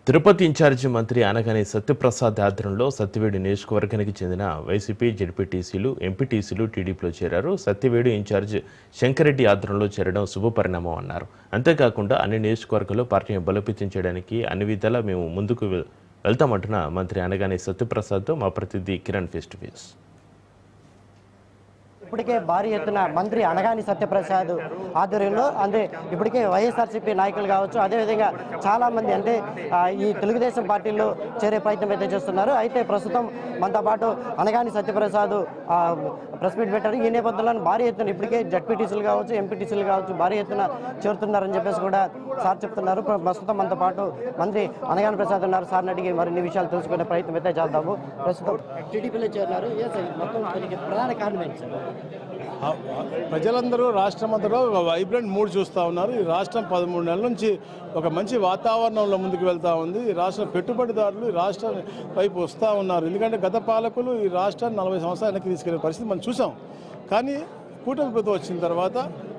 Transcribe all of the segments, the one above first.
Tirupati incharge మంత్రి అనగాని సత్యప్రసాద్ ఆధ్వర్యంలో సత్యవేడు నియోజకవర్గానికి చెందిన వైసీపీ జెడ్పీటీసీలు ఎంపీటీసీలు టీడీపీలో చేరారు. సత్యవేడు ఇన్ఛార్జ్ శంకరెడ్డి ఆధ్వర్యంలో చేరడం శుభపరిణామం అన్నారు. అంతేకాకుండా అన్ని నియోజకవర్గాల్లో పార్టీని బలోపేతం చేయడానికి అన్ని విధాలా మేము ముందుకు వెళ్తామంటున్న మంత్రి అనగాని సత్యప్రసాద్తో మా ప్రతినిధి కిరణ్ ఫేస్ టు ఫేస్. ఇప్పటికే భారీ ఎత్తున మంత్రి అనగాని సత్యప్రసాద్ ఆధ్వర్యంలో అంటే ఇప్పటికే వైఎస్ఆర్సీపీ నాయకులు కావచ్చు, అదేవిధంగా చాలామంది అంటే ఈ తెలుగుదేశం పార్టీలో చేరే ప్రయత్నం అయితే చేస్తున్నారు. అయితే ప్రస్తుతం మనతో పాటు అనగాని సత్యప్రసాద్ ప్రెస్ మీట్ పెట్టారు. ఈ నేపథ్యంలో భారీ ఎత్తున ఇప్పటికే జడ్పీటీసీలు కావచ్చు, ఎంపీటీసీలు కావచ్చు భారీ ఎత్తున చేరుతున్నారని చెప్పేసి కూడా సార్ చెప్తున్నారు. ప్రస్తుతం మనతో పాటు మంత్రి అనగాని ప్రసాద్ ఉన్నారు. సార్ని అడిగి మరిన్ని విషయాలు తెలుసుకునే ప్రయత్నం అయితే చేద్దాము. ప్రస్తుతం టీడీపీలో చేరినారు. మొత్తం ప్రధాన కారణం ఏంటి సార్? ప్రజలందరూ రాష్ట్రం అంతటా ఒక వైబ్రెంట్ మూడ్ చూస్తూ ఉన్నారు. ఈ రాష్ట్రం 13 నెలల నుంచి ఒక మంచి వాతావరణంలో ముందుకు వెళ్తూ ఉంది. ఈ రాష్ట్ర పెట్టుబడిదారులు ఈ రాష్ట్రం వైపు వస్తూ ఉన్నారు. ఎందుకంటే గత పాలకులు ఈ రాష్ట్రాన్ని 40 సంవత్సరాలు వెనక్కి తీసుకెళ్లే పరిస్థితి మనం చూసాం. కానీ కూటమి ప్రభుత్వం వచ్చిన తర్వాత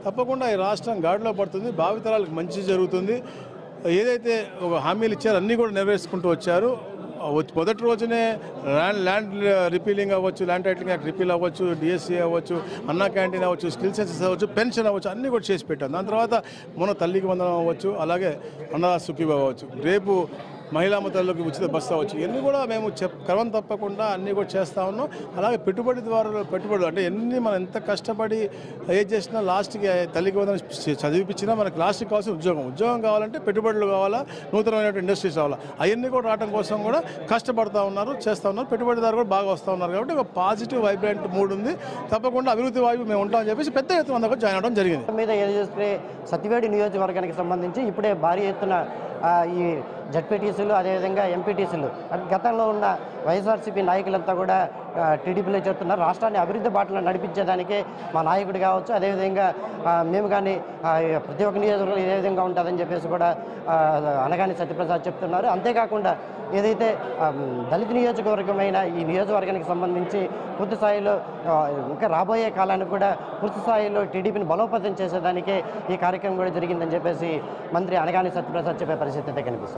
తప్పకుండా ఈ రాష్ట్రం గాడిలో పడుతుంది, భావితరాలకు మంచి జరుగుతుంది. ఏదైతే ఒక హామీలు ఇచ్చారో అన్నీ కూడా నెరవేర్చుకుంటూ వచ్చారు. మొదటి రోజునే ల్యాండ్ రిపీలింగ్ అవ్వచ్చు, ల్యాండ్ టైటిలింగ్ యాక్ట్ రిపీల్ అవ్వచ్చు, డిఎస్సీ అవ్వచ్చు, అన్నా క్యాంటీన్ అవ్వచ్చు, స్కిల్ సెన్సెస్ అవ్వచ్చు, పెన్షన్ అవ్వచ్చు, అన్నీ కూడా చేసి పెట్టాం. దాని తర్వాత మన తల్లికి వందనం అవ్వచ్చు, అలాగే అన్నదాత సుఖీభావ అవ్వచ్చు, రేపు మహిళా మతల్లోకి ఉచిత బస్సు అవ్వచ్చు. ఇవన్నీ కూడా మేము క్రమం తప్పకుండా అన్నీ కూడా చేస్తూ ఉన్నాం. అలాగే పెట్టుబడులు అంటే ఎన్ని మనం ఎంత కష్టపడి ఏది చేసినా లాస్ట్కి తల్లికి వందనం చదివిపించినా మనకు లాస్ట్కి కావాల్సిన ఉద్యోగం కావాలంటే పెట్టుబడులు కావాలా, నూతనమైన ఇండస్ట్రీస్ కావాలా, అవన్నీ కూడా రావడం కోసం కూడా కష్టపడుతూ ఉన్నారు, చేస్తూ ఉన్నారు. పెట్టుబడిదారు కూడా బాగా వస్తూ ఉన్నారు. కాబట్టి ఒక పాజిటివ్ వైబ్రెంట్ మూడ్ ఉంది. తప్పకుండా అభివృద్ధి వైపు మేము ఉంటామని చెప్పేసి పెద్ద ఎత్తున అందరూ జాయిన్ అవ్వడం జరిగింది. మీద ఏది చూస్తే సత్యవేడు నియోజకవర్గానికి సంబంధించి ఇప్పుడే భారీ ఎత్తున ఈ జడ్పీటీసీలు అదేవిధంగా ఎంపీటీసీలు గతంలో ఉన్న వైఎస్ఆర్సీపీ నాయకులంతా కూడా టీడీపీలో చేరుతున్నారు. రాష్ట్రాన్ని అభివృద్ధి బాటలో నడిపించేదానికే మా నాయకుడు కావచ్చు, అదేవిధంగా మేము కానీ ప్రతి ఒక్క నియోజకవర్గం ఏ విధంగా ఉంటుందని చెప్పేసి కూడా అనగాని సత్యప్రసాద్ చెప్తున్నారు. అంతేకాకుండా ఏదైతే దళిత నియోజకవర్గమైన ఈ నియోజకవర్గానికి సంబంధించి పూర్తి స్థాయిలో ఇంకా రాబోయే కాలానికి కూడా పూర్తి స్థాయిలో టీడీపీని బలోపేతం చేసేదానికే ఈ కార్యక్రమం కూడా జరిగిందని చెప్పేసి మంత్రి అనగాని సత్యప్రసాద్ చెప్పే పరిస్థితి అయితే కనిపిస్తుంది.